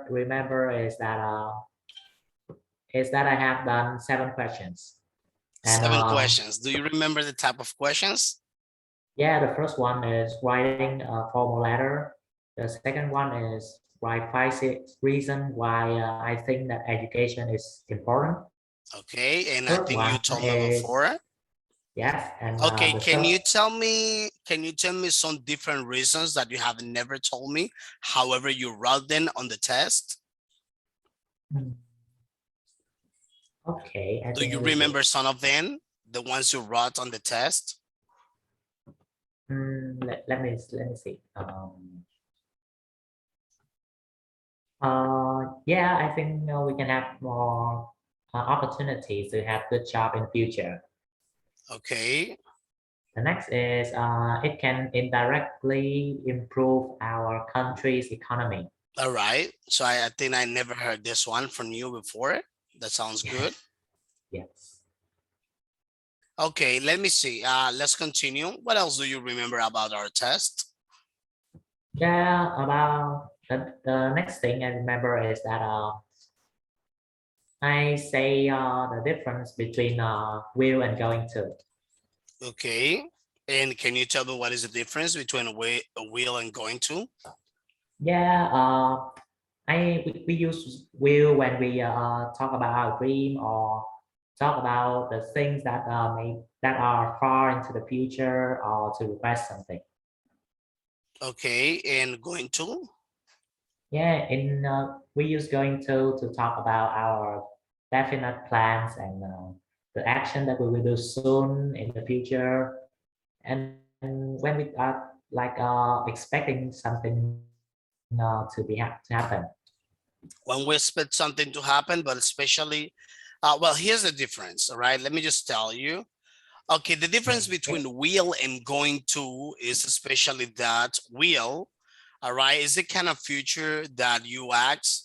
remember is that I have done 7 questions. And 7 questions. Do you remember the type of questions? yeah, the first one is writing a formal letter. The second one is write 5 reasons why I think that education is important. Okay, and I Third think you one told me is before. yes, and Okay, the can third. you tell me some different reasons that you have never told me, however you wrote them on the test? Okay, I Do think you let me see. remember some of them, the ones you wrote on the test? Let me see. Yeah, I think we can have more opportunities to have good job in future. Okay. The next is it can indirectly improve our country's economy. All right. So I think I never heard this one from you before. That sounds good. Yes. Okay, let me see. Let's continue. What else do you remember about our test? Yeah, about the next thing I remember is that I say the difference between will and going to. Okay. And can you tell me what is the difference between a will and going to? Yeah, we use will when we talk about our dream or talk about the things that that are far into the future or to request something. Okay, and going to? Yeah, in we use going to talk about our definite plans and the action that we will do soon in the future. And when we are like expecting something to happen. When we expect something to happen, but especially, well, here's the difference, all right? Let me just tell you. Okay, the difference between will and going to is especially that will, all right, is the kind of future that you ask.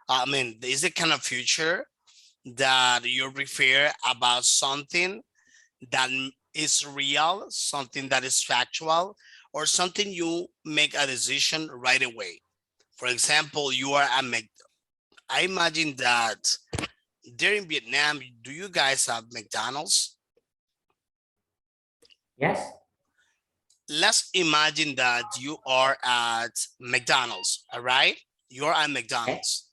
I mean, is the kind of future that you refer about something that is real, something that is factual, or something you make a decision right away. For example, you are a I imagine that there in Vietnam, do you guys have McDonald's? Yes. Let's imagine that you are at McDonald's, all right? You're at Okay. McDonald's.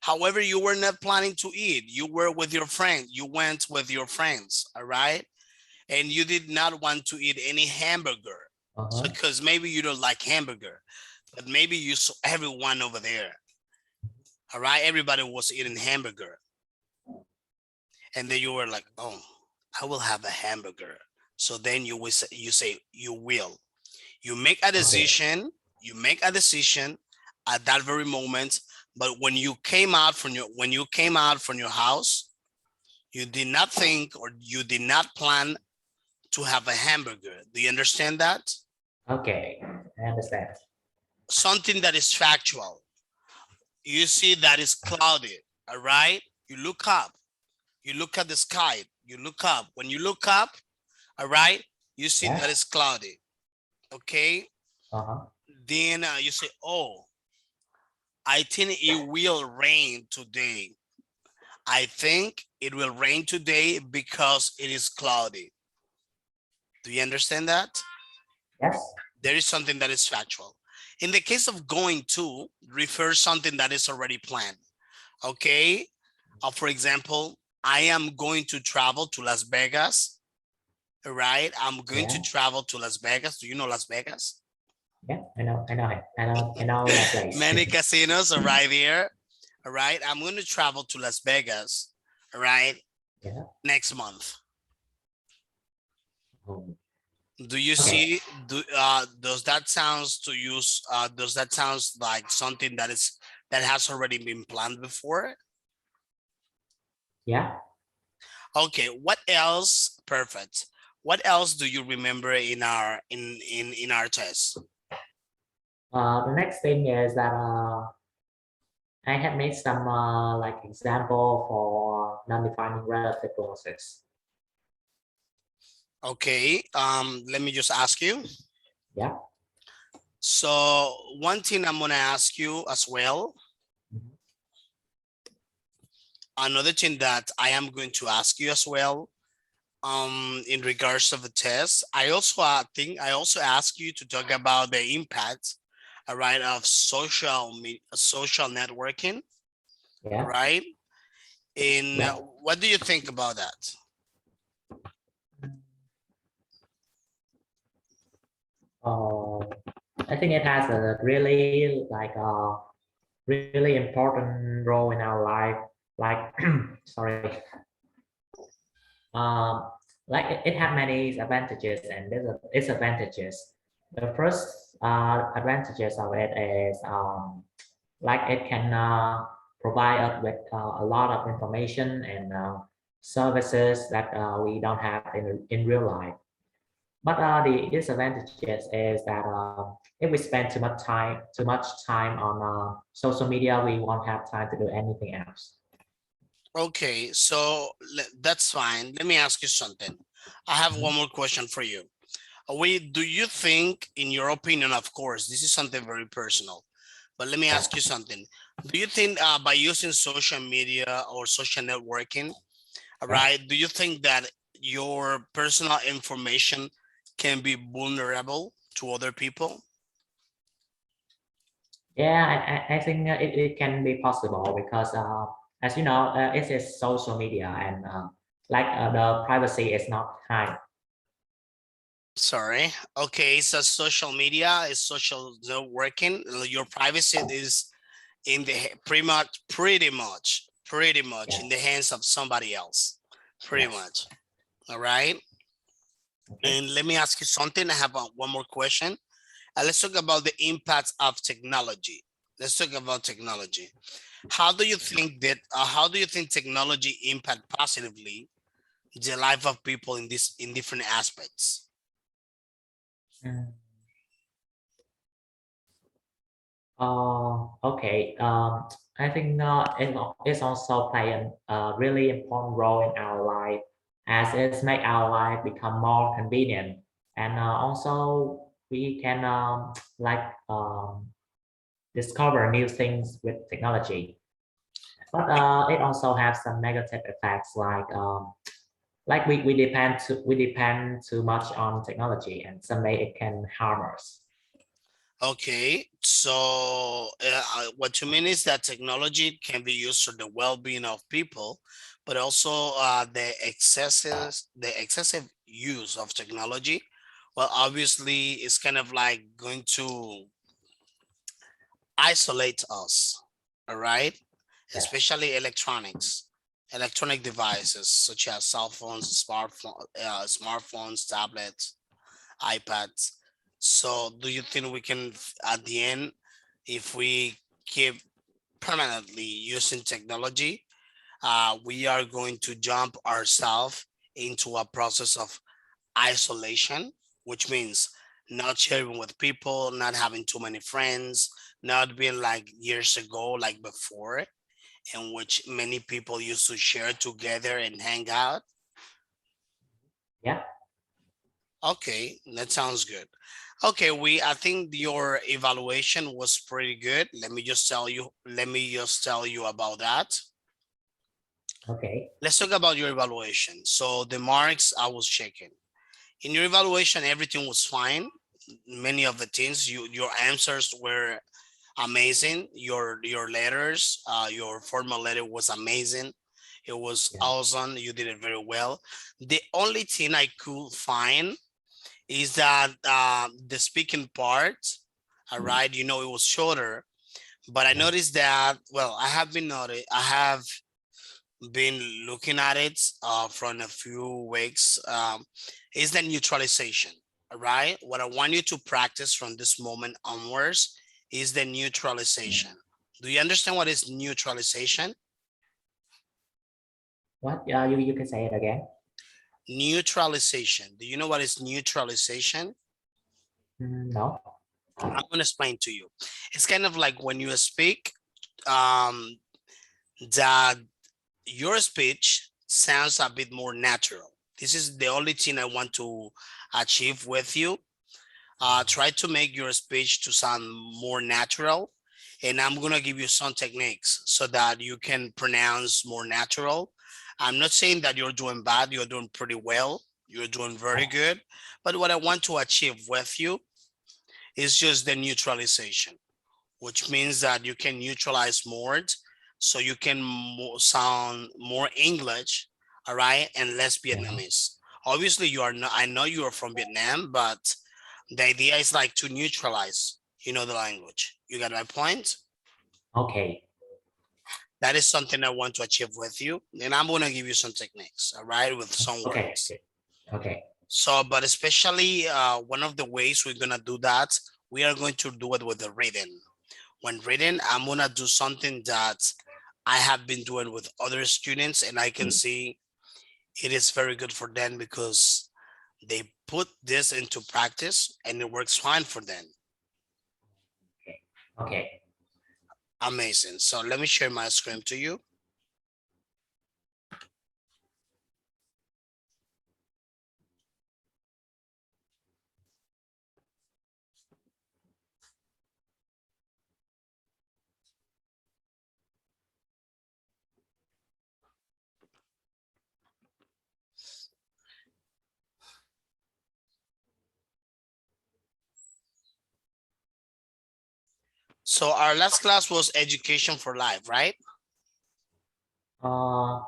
However, you were not planning to eat. You were with your friend. You went with your friends, all right? And you did not want to eat any hamburger. So, Uh-huh. because maybe you don't like hamburger, but maybe you saw everyone over there, all right? Everybody was eating hamburger. And then you were like, oh, I will have a hamburger. So then you will say, you will. You make a Okay. decision, you make a decision at that very moment. But when you came out from your house, you did not think or you did not plan to have a hamburger. Do you understand that? Okay. I understand. Something that is factual. You see that is cloudy, all right? You look up, you look at the sky, you look up. When you look up, all right, you see that Yes. it's cloudy, okay? Uh-huh. Then you say, oh, I think it will rain today. I think it will rain today because it is cloudy. Do you understand that? Yes. There is something that is factual. In the case of going to, refers something that is already planned. Okay. For example, I am going to travel to Las Vegas. Right. I'm going to Yeah. travel to Las Vegas. Do you know Las Vegas? Yeah. I know. I know it. I know that place. Many casinos are right there. All right. I'm going to travel to Las Vegas. All right. Yeah. Next month. Oh. Do you Okay. see? Does that sounds to use? Does that sounds like something that has already been planned before? Yeah. Okay. What else? Perfect. What else do you remember in our in our test? The next thing is that I have made some like example for non-defining relative clauses. Okay. Let me just ask you. Yeah. So one thing I'm gonna ask you as well. Mhm. another thing that I am going to ask you as well, in regards of the test, I also ask you to talk about the impact, all right, of social networking, Yeah. right? And Yeah. what do you think about that? Uh, I think it has a really like a really important role in our life. Like, sorry, um, like it has many advantages and disadvantages. The first advantages of it is like it can provide us with a lot of information and services that we don't have in real life. But the disadvantages is that if we spend too much time on social media, we won't have time to do anything else. Okay, so that's fine. Let me ask you something. I have Mhm. one more question for you. Do you think, in your opinion, of course, this is something very personal, but let me Yeah. ask you something. Do you think by using social media or social networking, Yeah. right, do you think that your personal information can be vulnerable to other people? Yeah, I think it can be possible because, as you know, it is social media and like the privacy is not high. Sorry. Okay, so social media is social networking. Your privacy is in the pretty much in Yeah. the hands of somebody else. Pretty Yes. much. All right. Okay. And let me ask you something. I have one more question. Let's talk about the impact of technology. Let's talk about technology. How do you think technology impact positively the life of people in different aspects? Mm. Okay. I think it's also play a really important role in our life as it's make our life become more convenient, and also we can like discover new things with technology. But it also has some negative effects like we depend too much on technology, and someday it can harm us. Okay, so what you mean is that technology can be used for the well-being of people, but also the excessive use of technology. Well, obviously, it's kind of like going to isolate us, all right? Yeah. Especially electronic devices such as cell phones, smartphones, tablets, iPads. So do you think we can, at the end, if we keep permanently using technology, we are going to jump ourselves into a process of isolation, which means not sharing with people, not having too many friends, not being like years ago, like before, in which many people used to share together and hang out. Yeah. Okay, that sounds good. Okay, I think your evaluation was pretty good. Let me just tell you about that. Okay. Let's talk about your evaluation. So the marks I was checking. In your evaluation, everything was fine. Many of the things, your answers were amazing. Your letters, your formal letter was amazing. It was Yeah. awesome. You did it very well. The only thing I could find is that the speaking part, all right, it was shorter, but I Yeah. noticed that, well, I have been looking at it from a few weeks, is the neutralization, all right? What I want you to practice from this moment onwards is the neutralization. Do you understand what is neutralization? What? You can say it again. Neutralization. Do you know what is neutralization? No. I'm going to explain to you. It's kind of like when you speak, um, that your speech sounds a bit more natural. This is the only thing I want to achieve with you. Try to make your speech to sound more natural. and I'm gonna give you some techniques so that you can pronounce more natural. I'm not saying that you're doing bad, you're doing pretty well, you're doing very good, but what I want to achieve with you is just the neutralization, which means that you can neutralize more so you can sound more English, all right, and less Vietnamese. Obviously, you are not, I know you are from Vietnam, but the idea is like to neutralize, the language. You got my point? Okay. That is something I want to achieve with you. And I'm going to give you some techniques, all right, with some Okay. words. Okay. So, but especially one of the ways we're going to do that, we are going to do it with the reading. When reading, I'm going to do something that I have been doing with other students, and I can see it is very good for them because they put this into practice and it works fine for them. Okay. Amazing. So let me share my screen to you. So our last class was education for life, right? Or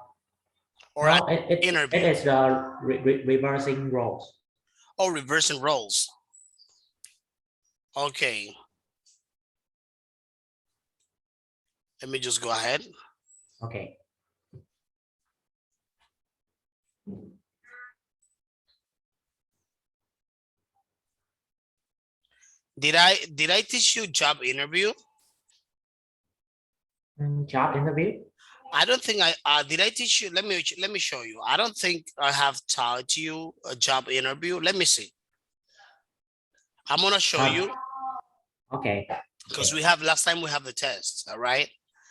No, it interview. is the reversing roles. Oh, reversing roles. Okay. Let me just go ahead. Okay. Did I teach you job interview? Job interview? I don't think I did. I teach you. Let me show you. I don't think I have taught you a job interview. Let me see. I'm gonna show you Okay. because we have last time we have the test. All right.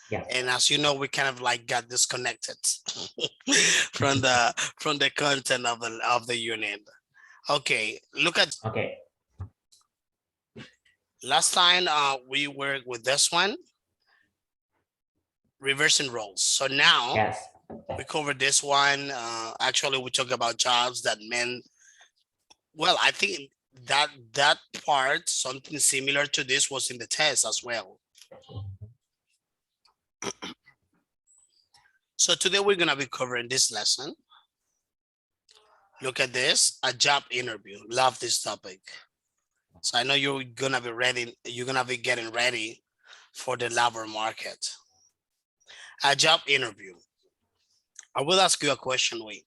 Yeah. And as you know, we kind of like got disconnected from the content of the unit. Okay, look at Okay. last time we worked with this one, reversing roles. So now Yes. we covered this one. Actually, we talk about jobs that men. Well, I think that part, something similar to this, was in the test as well. So today we're gonna be covering this lesson. Look at this, a job interview. Love this topic. So I know you're gonna be ready. You're gonna be getting ready for the labor market. A job interview. I will ask you a question, Wait.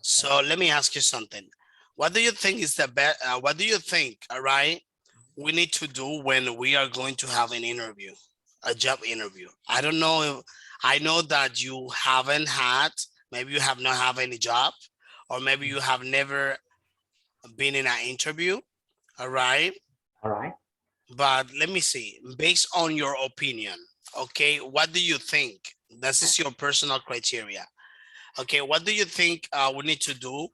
So let me ask you something. What do you think is the best? What do you think? All right, we need to do when we are going to have an interview, a job interview. I don't know if I know that you haven't had. Maybe you have not have any job, or maybe you have never been in an interview. All right. All right. But let me see, based on your opinion, okay, what do you think? This is your personal criteria. Okay, what do you think we need to do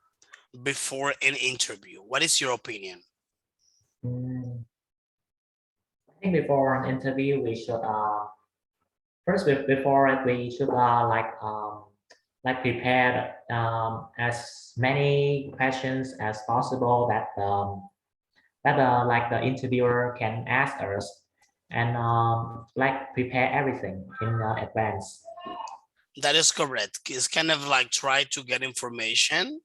before an interview? What is your opinion? I think before an interview, we should first before it, we should like prepare as many questions as possible that like the interviewer can ask us, and like prepare everything in advance. That is correct. It's kind of like try to get information,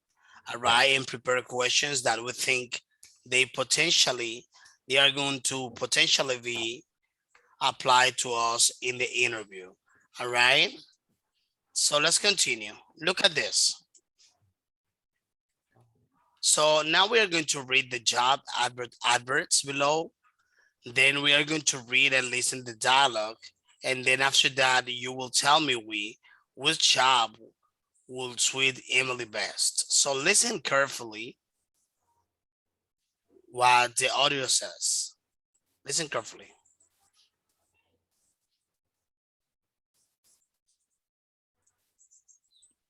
all right, and prepare questions that we think they are going to potentially be applied to us in the interview. All right. So let's continue. Look at this. So now we are going to read the job adverts below. Then we are going to read and listen the dialogue. And then after that, you will tell me which job will suit Emily best. So listen carefully what the audio says. Listen carefully.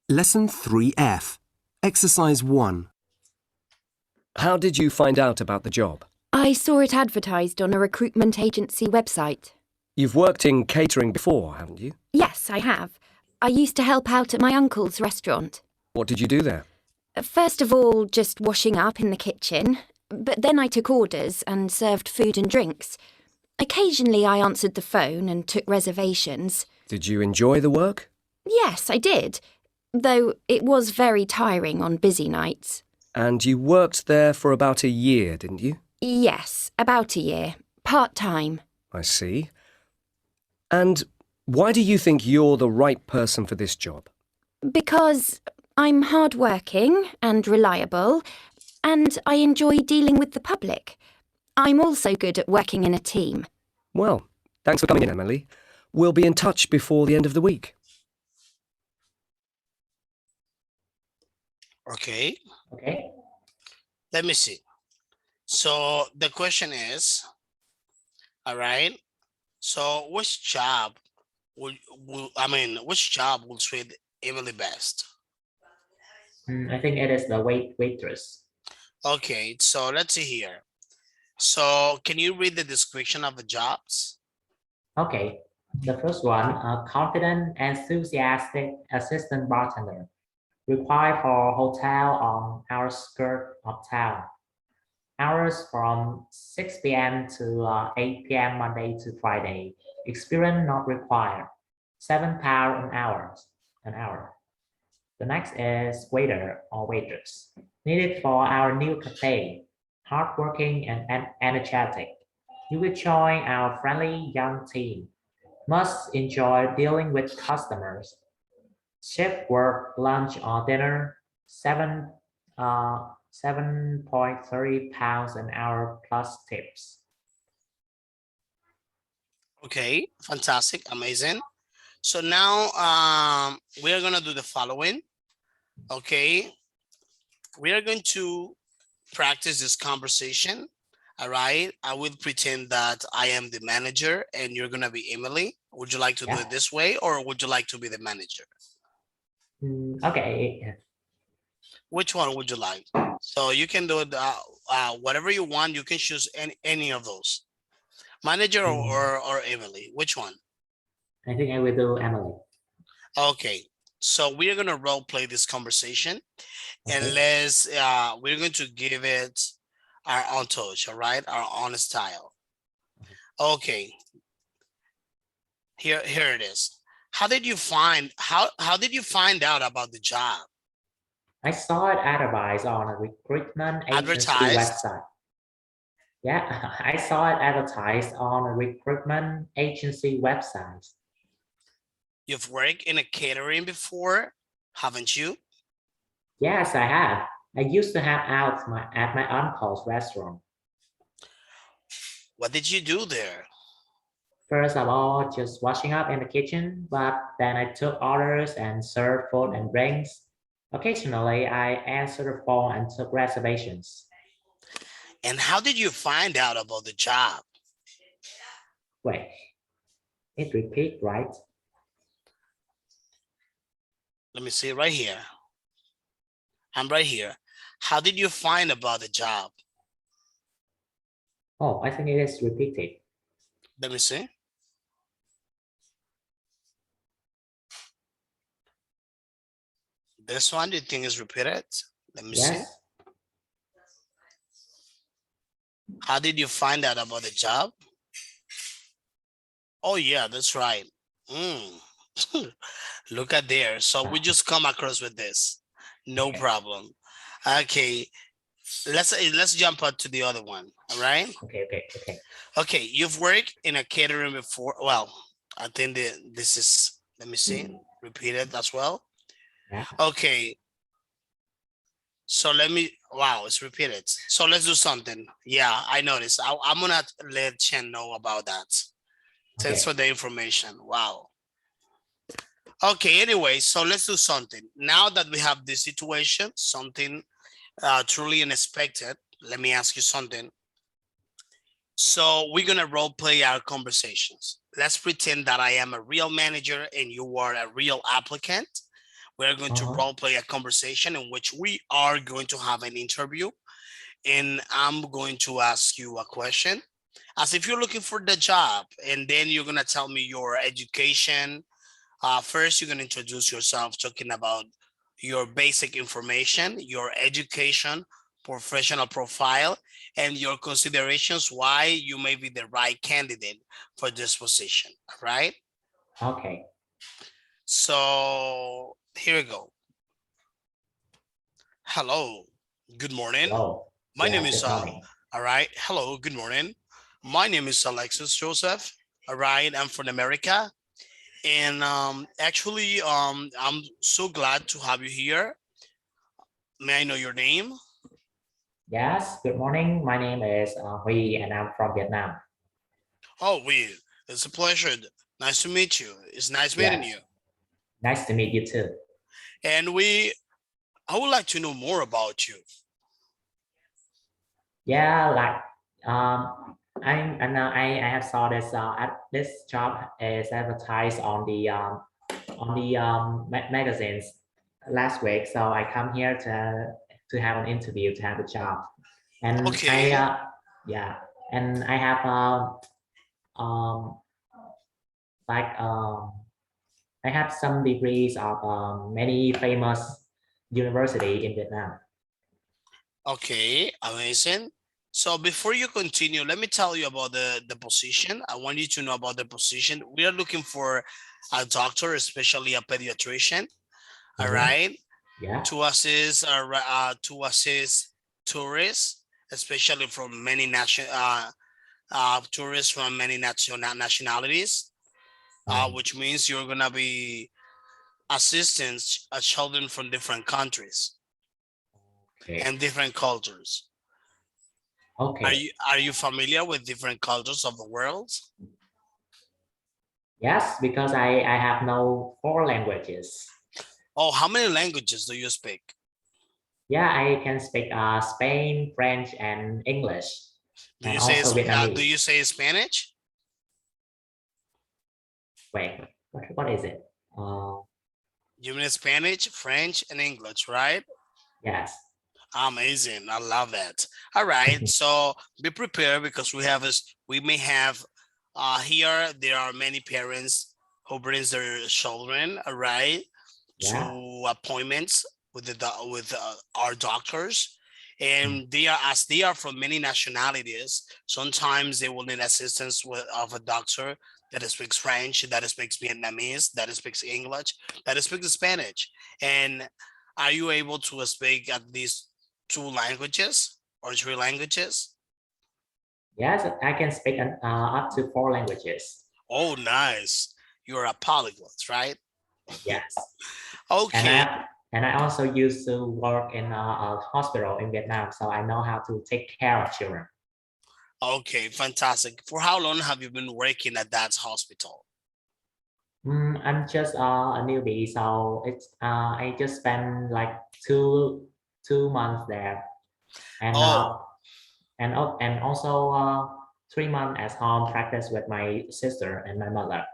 Lesson 3F, Exercise 1. How did you find out about the job? I saw it advertised on a recruitment agency website. You've worked in catering before, haven't you? Yes, I have. I used to help out at my uncle's restaurant. What did you do there? First of all, just washing up in the kitchen, but then I took orders and served food and drinks. Occasionally I answered the phone and took reservations. Did you enjoy the work? Yes, I did, though it was very tiring on busy nights. And you worked there for about a year, didn't you? Yes, about a year, part-time. I see. And why do you think you're the right person for this job? Because I'm hard-working and reliable, and I enjoy dealing with the public. I'm also good at working in a team. Well, thanks for coming in, Emily. We'll be in touch before the end of the week. Okay, Okay. let me see. So the question is, all right, so which job which job will suit Emily best? I think it is the waitress. Okay, so let's see here. So can you read the description of the jobs? Okay. The first one, a confident, enthusiastic assistant bartender, required for hotel on outskirts of town. Hours from 6 p.m. to 8 p.m. Monday to Friday. Experience not required. £7 an hour. The next is waiter or waitress. Needed for our new cafe. Hardworking and energetic. You will join our friendly young team. Must enjoy dealing with customers. Shift work, lunch or dinner, 7.30 pounds an hour plus tips. Okay, fantastic, amazing. So now we are gonna do the following. Okay, we are going to practice this conversation. All right, I will pretend that I am the manager and you're gonna be Emily. Would you like to do Yeah. it this way, or would you like to be the manager? Okay. Which one would you like? So you can do it whatever you want. You can choose any of those, manager or Emily. Which one? I think I will do Emily. Okay, so we are gonna role play this conversation, and Okay. we're going to give it our own touch. All right, our own style. Okay, here it is. How did you find out about the job? I saw it advertised on a recruitment agency Advertised? website. Yeah, I saw it advertised on a recruitment agency website. You've worked in a catering before, haven't you? Yes, I have. I used to have out at my uncle's restaurant. What did you do there? First of all, just washing up in the kitchen, but then I took orders and served food and drinks. Occasionally, I answered the phone and took reservations. And how did you find out about the job? Wait, it repeat, right? Let me see right here. I'm right here. How did you find about the job? Oh, I think it is repeated. Let me see. This one, do you think is repeated? Let me see. Yes. How did you find out about the job? Oh yeah, that's right. Look at there. So we just come across with this. No problem. Okay. Let's jump out to the other one. All right. Okay. Okay, you've worked in a catering before. Well, I think this is, let me see, repeated as well. Yeah. Okay. So wow, it's repeated. So let's do something. Yeah, I noticed. I'm gonna let Chen know about that. Thanks Okay. for the information. Wow. Okay, anyway, so let's do something. Now that we have this situation, something truly unexpected, let me ask you something. So we're gonna role play our conversations. Let's pretend that I am a real manager and you are a real applicant. We're going to role play a conversation in which we are going to have an interview, and I'm going to ask you a question. as if you're looking for the job, and then you're gonna tell me your education. First, you're gonna introduce yourself, talking about your basic information, your education, professional profile, and your considerations why you may be the right candidate for this position. All right. Okay. So here we go. Hello. Good morning. Hello. My name Yeah, is good morning. all right. Hello. Good morning. My name is Alexis Joseph. All right. I'm from America. And actually, I'm so glad to have you here. May I know your name? Yes, good morning. My name is Huy and I'm from Vietnam. Oh, it's a pleasure. Nice to meet you. It's nice meeting Yes. you. Nice to meet you too. And I would like to know more about you. Yeah, like I have saw this job is advertised on the magazines last week, so I come here to have an interview to have a job, and Okay. yeah, and I have um like I have some degrees of many famous university in Vietnam. Okay, amazing. So before you continue, let me tell you about the position. I want you to know about the position. We are looking for a doctor, especially a pediatrician. All right, Yeah. to assist tourists, especially from many tourists from many nationalities. Which means you're gonna be assisting children from different countries Okay. and different cultures. Okay. Are you familiar with different cultures of the world? Yes, because I have no four languages. Oh, how many languages do you speak? Yeah, I can speak Spain, French, and English, and also Vietnamese. Do you say Spanish? Wait, what is it? You mean Spanish, French, and English, right? Yes. Amazing. I love that. All right. So be prepared, because we may have here there are many parents who brings their children, all right, Yeah. to appointments with our doctors. And they are from many nationalities. Sometimes they will need assistance of a doctor that speaks French, that speaks Vietnamese, that speaks English, that speaks Spanish. And are you able to speak at least two languages or three languages? Yes, I can speak up to four languages. Oh, nice. You're a polyglot, right? Yes. Okay. And I also used to work in a hospital in Vietnam, so I know how to take care of children. Okay, fantastic. For how long have you been working at that hospital? I'm just a newbie, so I just spent like two months there, and and also 3 months at home practice with my sister and my mother.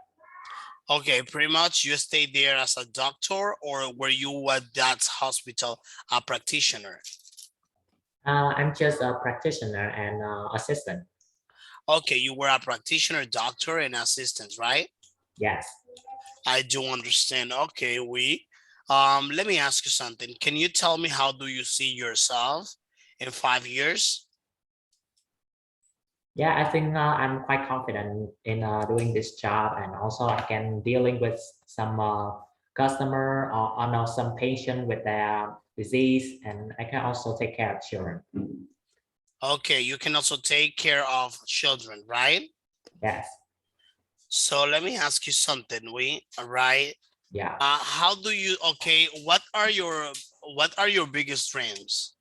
Okay, pretty much you stayed there as a doctor, or were you at that hospital a practitioner? I'm just a practitioner and assistant. Okay, you were a practitioner, doctor, and assistant, right? Yes. I do understand. Okay, let me ask you something. Can you tell me, how do you see yourself in 5 years? Yeah, I think I'm quite confident in doing this job, and also I can dealing with some customer or no, some patient with their disease, and I can also take care of children. Okay, you can also take care of children, right? Yes. So let me ask you something, all right? Yeah. How do you, okay, what are your biggest dreams?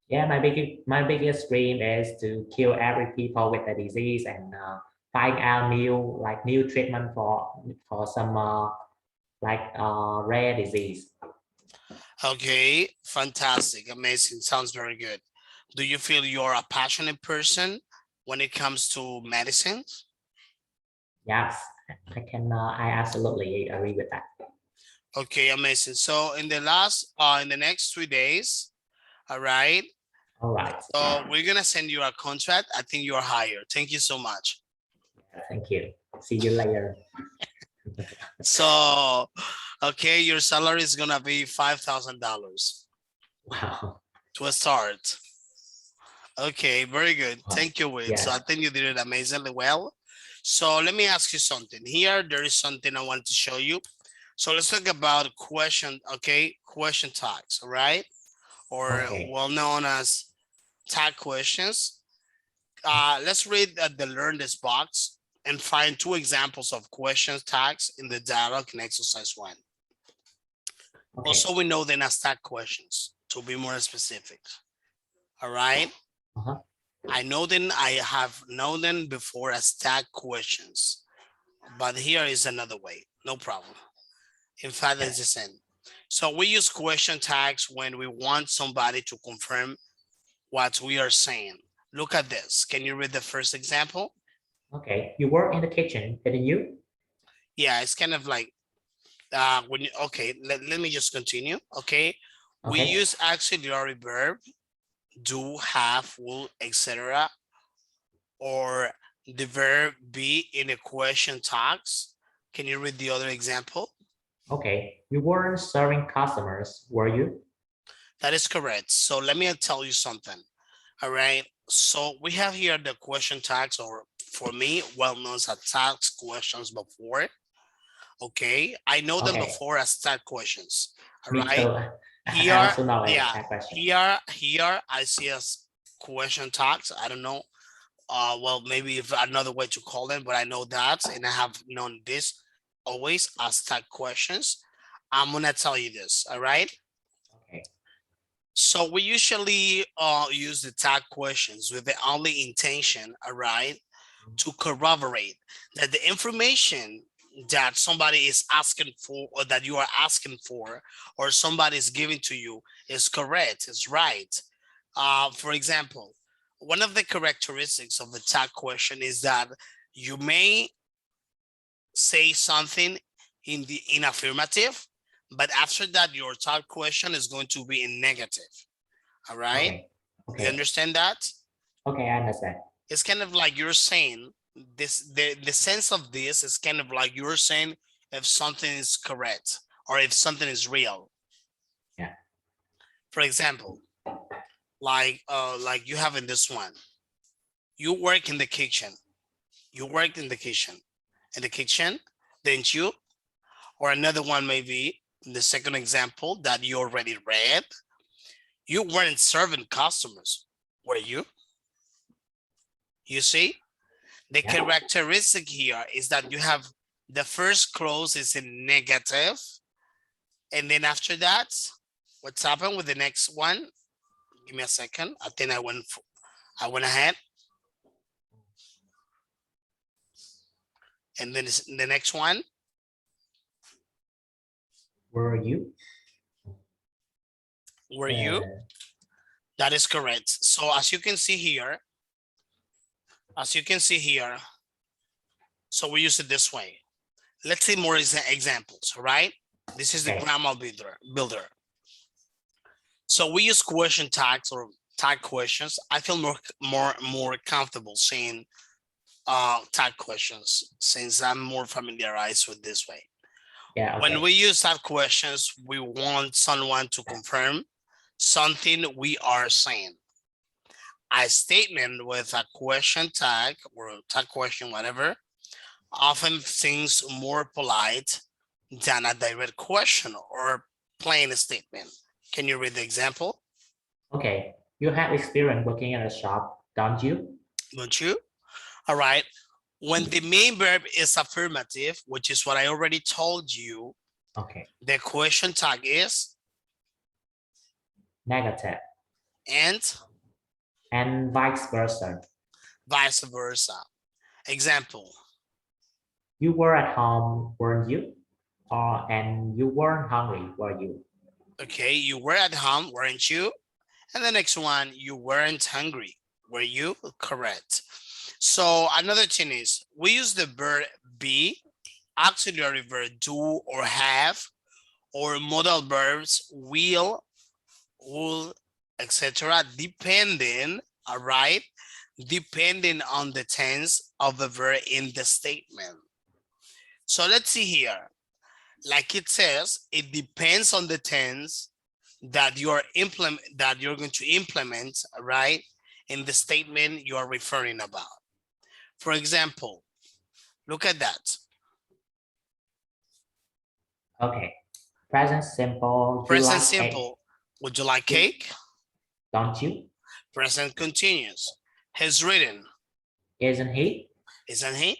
Yeah, my biggest dream is to kill every people with the disease and find out new treatment for some rare disease. Okay, fantastic, amazing, sounds very good. Do you feel you're a passionate person when it comes to medicine? Yes, I absolutely agree with that. Okay, amazing. So in the next 3 days, all right, All right. So we're gonna send you a contract. I think you're hired. Thank you so much. Thank you. See you later. So, okay, your salary is gonna be $5,000 Wow. to start. Okay, very good. Wow. Thank you, Will. So I Yes. think you did it amazingly well. So let me ask you something. Here, there is something I want to show you. So let's talk about question, okay? Question tags, all right? Or Okay. well known as tag questions. Let's read the learn this box and find 2 examples of question tags in the dialogue in exercise 1. Okay. Also, we know them as tag questions to be more specific. All right. Uh-huh. I have known them before as tag questions, but here is another way. No problem. In fact, it's the same. So we use question tags when we want somebody to confirm what we are saying. Look at this. Can you read the first example? Okay. You work in the kitchen, didn't you? Yeah, it's kind of like when you, okay, let me just continue. Okay. We Okay. use auxiliary verb, do, have, will, etc. or the verb be in a question tags. Can you read the other example? Okay. You weren't serving customers, were you? That is correct. So let me tell you something. All right. So we have here the question tags, or for me, well known as tags questions before. Okay. I know them Okay. before as tag questions. All Me right. too. I Here, also know it. yeah. That question. Here I see as question tags. I don't know. Well, maybe if another way to call them, but I know that, and I have known this always as tag questions. I'm gonna tell you this. All right. Okay. So we usually use the tag questions with the only intention, all right, to corroborate that the information that somebody is asking for, or that you are asking for, or somebody is giving to you is correct, is right. For example, one of the characteristics of the tag question is that you may say something in affirmative, but after that, your tag question is going to be in negative. All right. Okay. You Okay. understand that? Okay, I understand. It's kind of like you're saying this, the sense of this is kind of like you're saying if something is correct or if something is real. Yeah. For example, like you have in this one, you work in the kitchen. You worked in the kitchen. In the kitchen, didn't you? Or another one may be the second example that you already read. You weren't serving customers, were you? You see, the Yeah. characteristic here is that you have the first clause is in negative. And then after that, what's happened with the next one? Give me a second. I think I went ahead. And then the next one. Were you? Were you? That is correct. So as you can see here, so we use it this way. Let's see more examples, all right? This is the Okay. grammar builder. So we use question tags or tag questions. I feel more comfortable saying tag questions since I'm more familiarized with this way. Yeah. Okay. When we use tag questions, we want someone to confirm something we are saying. A statement with a question tag or a tag question, whatever, often seems more polite than a direct question or plain statement. Can you read the example? Okay. You have experience working in a shop, don't you? Don't you? All right. When the main verb is affirmative, which is what I already told you, Okay. the question tag is Negative. and vice versa. vice versa. Example. You were at home, weren't you? And you weren't hungry, were you? Okay, you were at home, weren't you? And the next one, you weren't hungry, were you? Correct. So another thing is we use the verb be, auxiliary verb do or have, or modal verbs will, etc. Depending, all right, depending on the tense of the verb in the statement. So let's see here. Like it says, it depends on the tense that you're going to implement, right, in the statement you are referring about. For example, look at that. Okay. Present simple. You Present like simple. Would you like egg, cake? don't you? Present continuous. He's written. Isn't he? Isn't he?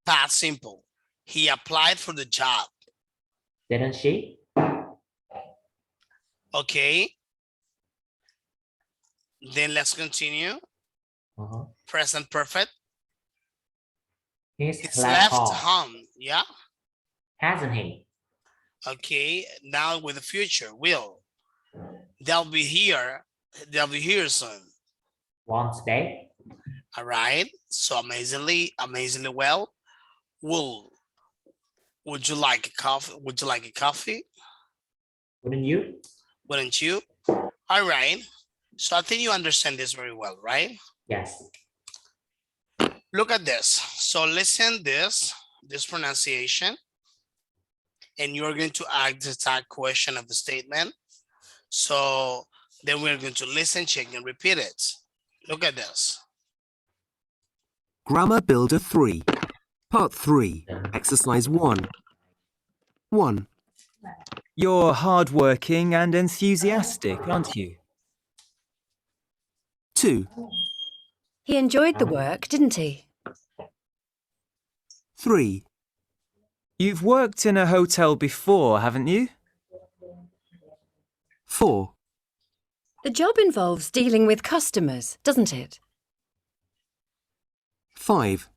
Past simple. He applied for the job. Didn't she? Okay. Then let's continue. Present perfect. He's He's left left home. home. Yeah. Hasn't he? Okay. Now with the future, will. They'll be here. They'll be here soon. Won't they? All right. So amazingly well. Would you like a coffee? Would you like a coffee? Wouldn't you? Wouldn't you? All right. So I think you understand this very well, right? Yes. Look at this. So listen this pronunciation, and you're going to ask the tag question of the statement. So then we're going to listen, check, and repeat it. Look at this. Grammar Builder 3. Part 3. Exercise 1. 1. You're hardworking and enthusiastic, aren't you? 2. He enjoyed the work, didn't he? 3. You've worked in a hotel before, haven't you? 4. The job involves dealing with customers, doesn't it? 5.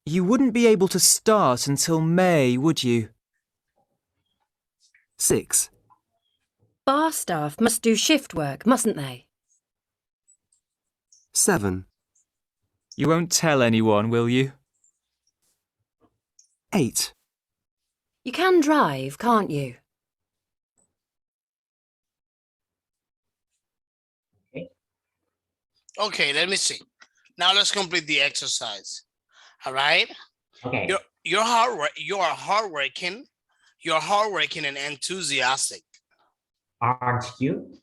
You wouldn't be able to start until May, would you? 6. Bar staff must do shift work, mustn't they? 7. You won't tell anyone, will you? 8. You can drive, can't you? Okay, let me see. Now let's complete the exercise. All right. Okay. You are hardworking and enthusiastic. Aren't you?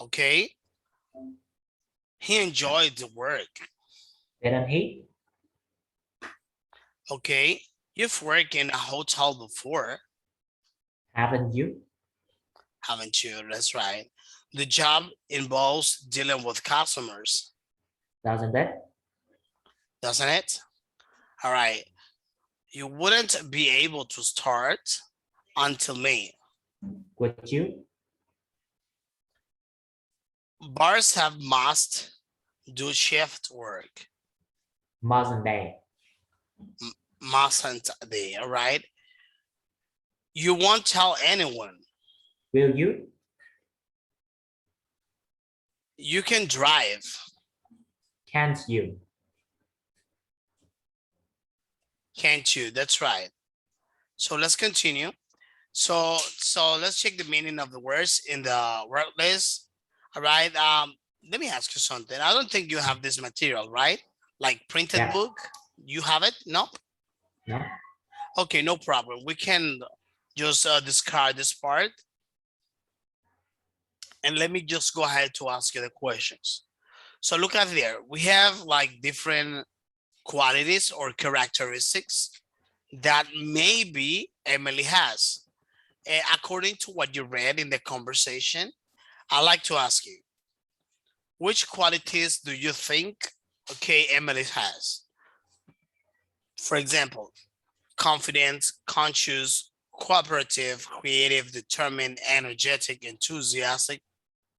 Okay. He enjoyed the work. Didn't he? Okay. You've worked in a hotel before, Haven't you? haven't you? That's right. The job involves dealing with customers, Doesn't it? doesn't it? All right. You wouldn't be able to start until May. Would you? Bars must do shift work. Mustn't they? Mustn't they? All right. You won't tell anyone. Will you? You can drive. Can't you? Can't you? That's right. So let's continue. So let's check the meaning of the words in the word list. All right. Let me ask you something. I don't think you have this material, right? Like printed Yeah. book. You have it? No. No? Okay, no problem. We can just discard this part. And let me just go ahead to ask you the questions. So look at there. We have like different qualities or characteristics that maybe Emily has. According to what you read in the conversation, I'd like to ask you, which qualities do you think, okay, Emily has? For example, confident, conscious, cooperative, creative, determined, energetic, enthusiastic,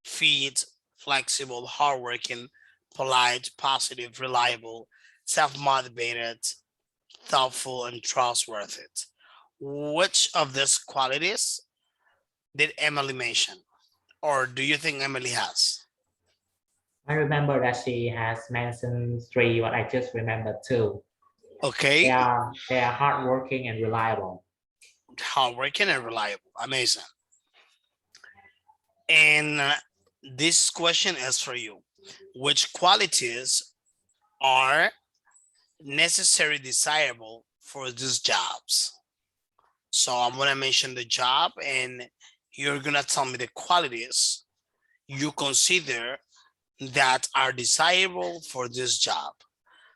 fit, flexible, hardworking, polite, positive, reliable, self-motivated, thoughtful, and trustworthy. Which of these qualities did Emily mention? Or do you think Emily has? I remember that she has mentioned 3, but I just remember 2. Okay. They are hardworking and reliable. Hardworking and reliable. Amazing. And this question is for you. Which qualities are necessary, desirable for these jobs? So I'm gonna mention the job and you're gonna tell me the qualities you consider that are desirable for this job.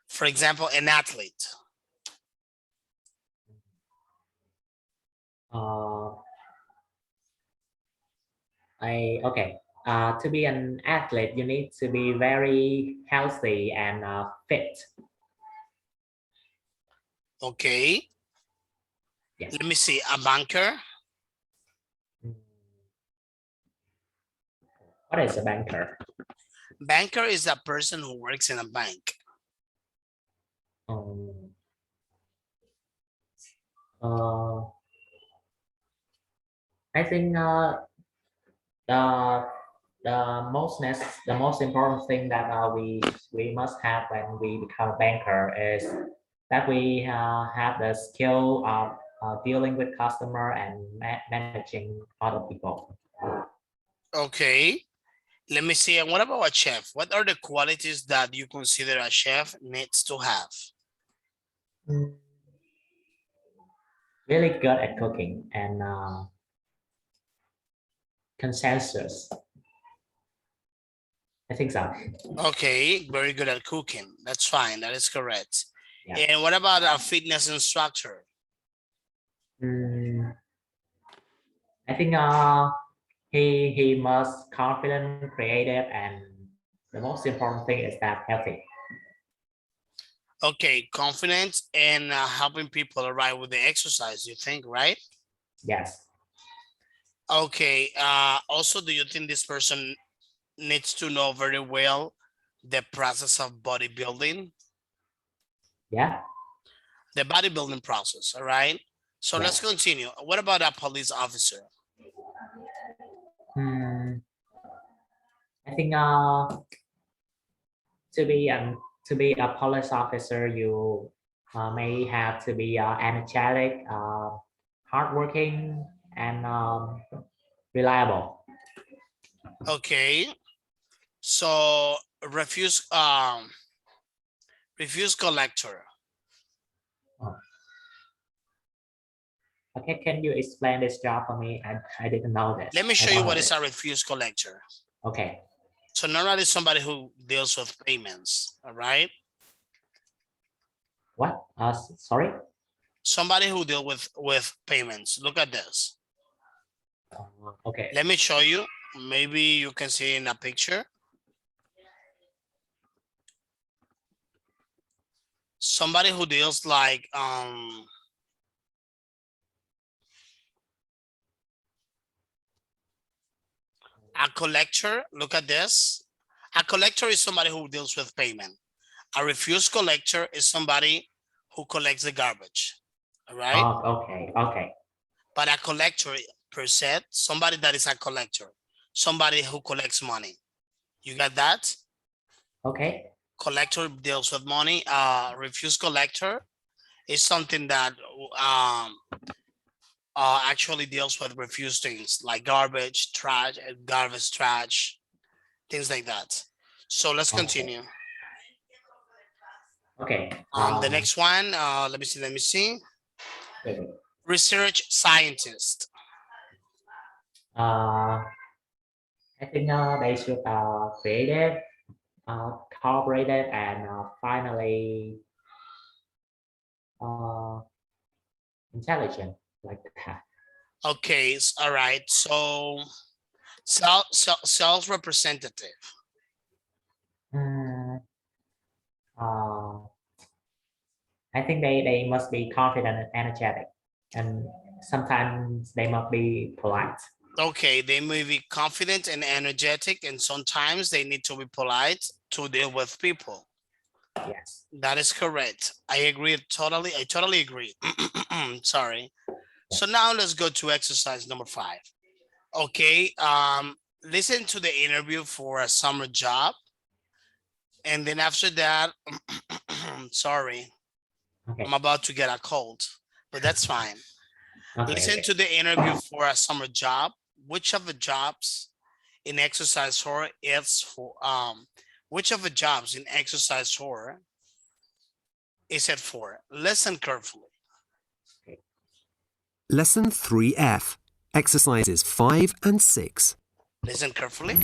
For example, an athlete. Okay. To be an athlete, you need to be very healthy and fit. Okay. Yes. Let me see, a banker. What is a banker? Banker is a person who works in a bank. I think the most important thing that we must have when we become a banker is that we have the skill of dealing with customer and managing other people. Okay. Let me see. And what about a chef? What are the qualities that you consider a chef needs to have? Really good at cooking and consensus. I think so. Okay, very good at cooking. That's fine. That is correct. Yeah. And what about a fitness instructor? I think he must confident, creative, and the most important thing is that healthy. Okay, confident and helping people arrive with the exercise, you think, right? Yes. Okay, also, do you think this person needs to know very well the process of bodybuilding? Yeah. The bodybuilding process, all right? So let's continue. What about a police officer? I think to be a police officer, you may have to be energetic, hardworking, and reliable. Okay, so refuse collector. Okay, can you explain this job for me? I didn't know this. Let me show you what is a refuse collector. Okay. So normally somebody who deals with payments, all right? What? Sorry? Somebody who deal with payments. Look at this. Okay. Let me show you. Maybe you can see in a picture. Somebody who deals like a collector. Look at this. A collector is somebody who deals with payment. A refuse collector is somebody who collects the garbage. All right. Oh, okay. Okay. But a collector per se, somebody that is a collector, somebody who collects money. You got that? Okay. Collector deals with money. Refuse collector is something that actually deals with refuse things like garbage, trash, things like that. So let's continue. Okay. The next one, let me see. Okay. Research scientist. I think they should creative, cooperative, and finally intelligent, like that. Okay, all right. So sales representative. I think they must be confident and energetic, and sometimes they must be polite. Okay, they may be confident and energetic, and sometimes they need to be polite to deal with people. Yes. That is correct. I agree totally. I totally agree. Sorry. So now let's go to exercise number 5. Okay. Listen to the interview for a summer job. And then after that, sorry, Okay. I'm about to get a cold, but that's fine. Okay, Listen to the interview for a summer job. Which of the jobs in exercise 4 is for which of the jobs in exercise 4 is it for? Listen carefully. Lesson 3F, exercises 5 and 6. Listen carefully.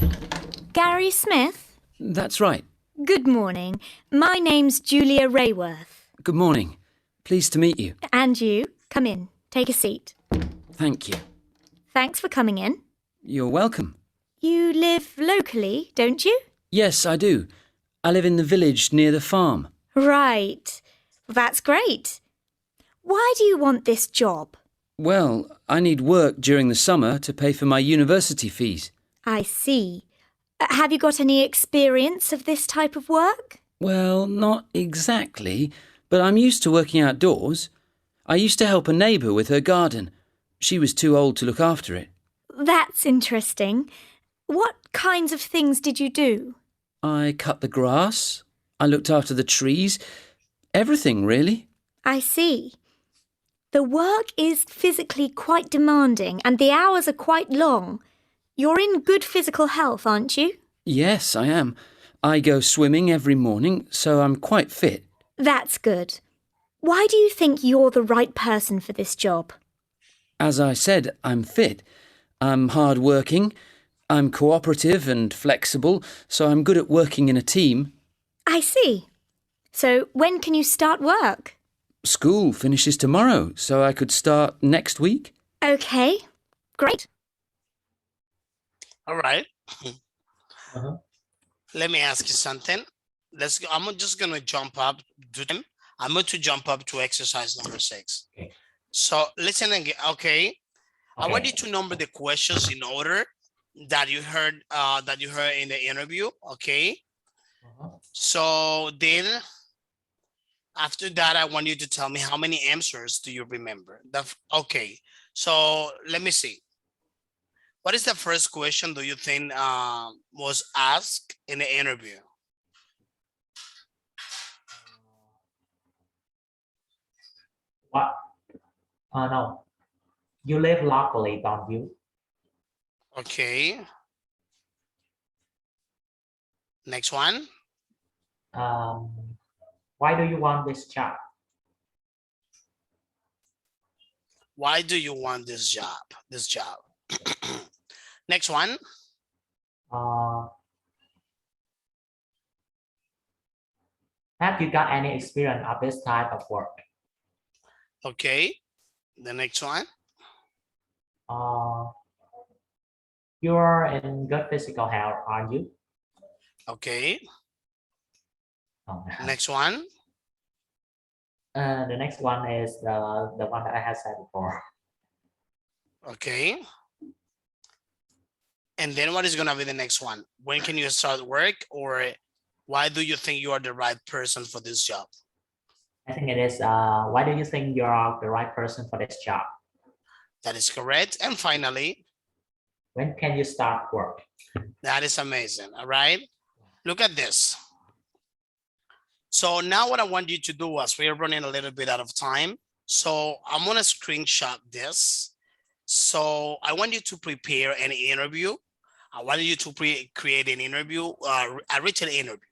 Gary Smith? That's right. Good morning. My name's Julia Rayworth. Good morning. Pleased to meet you. And you? Come in. Take a seat. Thank you. Thanks for coming in. You're welcome. You live locally, don't you? Yes, I do. I live in the village near the farm. Right. That's great. Why do you want this job? Well, I need work during the summer to pay for my university fees. I see. Have you got any experience of this type of work? Well, not exactly, but I'm used to working outdoors. I used to help a neighbour with her garden. She was too old to look after it. That's interesting. What kinds of things did you do? I cut the grass. I looked after the trees. Everything, really. I see. The work is physically quite demanding and the hours are quite long. You're in good physical health, aren't you? Yes, I am. I go swimming every morning, so I'm quite fit. That's good. Why do you think you're the right person for this job? As I said, I'm fit. I'm hard-working. I'm cooperative and flexible, so I'm good at working in a team. I see. So when can you start work? School finishes tomorrow, so I could start next week. Okay, great. All right. Uh-huh. Let me ask you something. Let's go. I'm just gonna jump up to them. I'm going to jump up to exercise number 6. Okay. So listen again. Okay. I want Okay. you to number the questions in order that you heard in the interview. Okay. Uh-huh. So then after that, I want you to tell me how many answers do you remember? Okay. So let me see. What is the first question do you think was asked in the interview? What? No. You live locally, don't you? Okay. Next one. Why do you want this job? Why do you want this job? This job. Next one. Have you got any experience of this type of work? Okay. The next one. You're in good physical health, aren't you? Okay. Oh, Next one. the next one is the one that I had said before. Okay. And then what is going to be the next one? When can you start work, or why do you think you are the right person for this job? I think it is, why do you think you're the right person for this job? That is correct. And finally, When can you start work? that is amazing. All right. Look at this. So now what I want you to do, as we are running a little bit out of time, so I'm going to screenshot this. So I want you to prepare an interview. I want you to create an interview, a written interview.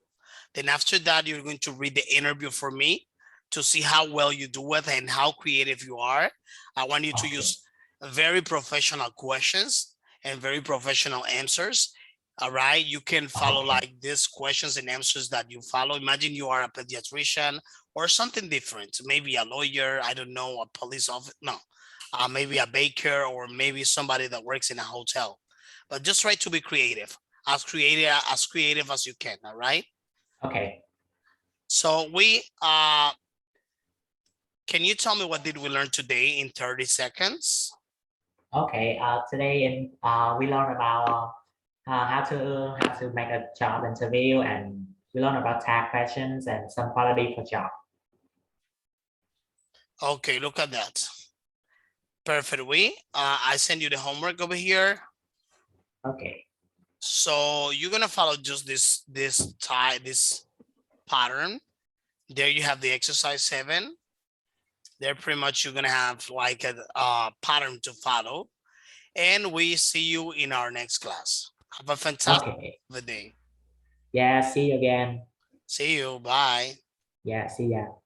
Then after that, you're going to read the interview for me to see how well you do it and how creative you are. I want you to use very professional questions and very professional answers. All right, you can follow like these questions and answers that you follow. Imagine you are a pediatrician or something different, maybe a lawyer, I don't know, a police officer, no, maybe a baker, or maybe somebody that works in a hotel. But just try to be creative as you can. All right. Okay. So can you tell me what did we learn today in 30 seconds? Okay. Today we learned about how to make a job interview, and we learned about tag questions and some quality for job. Okay, look at that. Perfect. I send you the homework over here. Okay. So you're gonna follow just this pattern. There you have the exercise 7. There pretty much you're gonna have like a pattern to follow. And we see you in our next class. Have a fantastic Okay. day. Yeah, see you again. See you. Bye. Yeah, see ya.